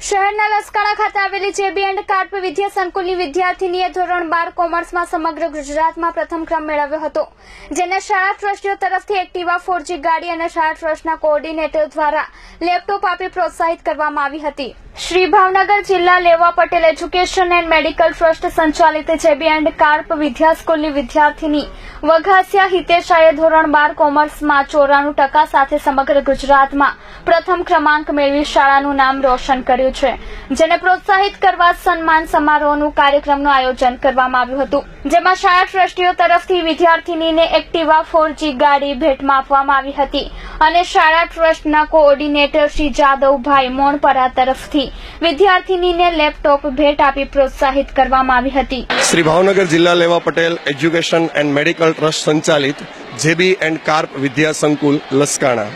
શહેરના લસકાણા ખાતે આવેલી જેબી એન્ડ કાર્પ વિદ્યા સંકુલની વિદ્યાર્થીનીએ ધોરણ 12 કોમર્સમાં સમગ્ર ગુજરાતમાં પ્રથમ ક્રમ મેળવ્યો હતો, જેને શાળા ટ્રસ્ટીઓ તરફથી એક્ટિવા 4G ગાડી અને શાળા ટ્રસ્ટના કોઓર્ડિનેટર દ્વારા લેપટોપ આપી પ્રોત્સાહિત કરવામાં આવી હતી. શ્રી ભાવનગર જિલ્લા લેવા Patel education and medical trust સંચાલિત જેબી એન્ડ કાર્પ વિદ્યા સ્કૂલની વિદ્યાર્થીની વઘાસિયા હિતેશાએ ધોરણ 12 કોમર્સમાં 94% સાથે સમગ્ર ગુજરાતમાં પ્રથમ ક્રમાંક મેળવી શાળાનું નામ રોશન કર્યું છે, જેને પ્રોત્સાહિત કરવા સન્માન સમારોહનું કાર્યક્રમનું આયોજન કરવામાં આવ્યું હતું, જેમાં શાળા ટ્રસ્ટીઓ તરફથી વિદ્યાર્થીનીને એક્ટિવા 4G ગાડી ભેટમાં આપવામાં આવી હતી અને શાળા ટ્રસ્ટના કોઓર્ડિનેટર શ્રી જાદવભાઈ મોણપરા તરફથી વિદ્યાર્થીનીને લેપટોપ ભેટ આપી પ્રોત્સાહિત કરવામાં આવી હતી. શ્રી ભાવનગર જિલ્લા લેવા Patel education and medical trust સંચાલિત જેબી એન્ડ કાર્પ વિદ્યા સંકુલ લસકાણા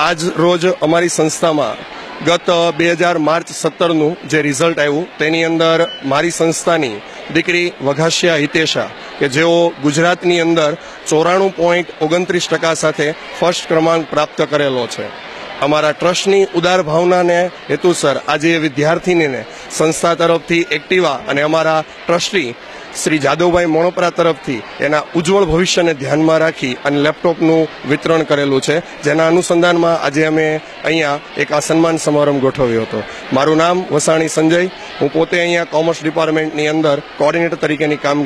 આજ રોજ અમારી સંસ્થામાં ગત 2000 માર્ચ 17નું જે રિઝલ્ટ આવ્યું તેની અંદર મારી સંસ્થાની દીકરી વઘાસિયા હિતેશા કે જેઓ ગુજરાતની અંદર 94.29% સાથે ફર્સ્ટ ક્રમાંક પ્રાપ્ત કરેલો છે. અમારા ટ્રસ્ટની ઉદાર ભાવનાને હેતુસર આજે એ વિદ્યાર્થીનીને સંસ્થા તરફથી એક્ટિવા અને અમારા ટ્રસ્ટી શ્રી જાદવભાઈ મોણપરા તરફથી એના ઉજ્જવળ ભવિષ્યને ધ્યાનમાં રાખી અને લેપટોપનું વિતરણ કરેલું છે, જેના અનુસંધાનમાં આજે અમે અહીંયા એક આ સન્માન સમારંભ ગોઠવ્યો હતો. મારું નામ વસાણી સંજય, હું પોતે અહીંયા કોમર્સ ડિપાર્ટમેન્ટની અંદર કોઓર્ડિનેટર તરીકેની કામગીરી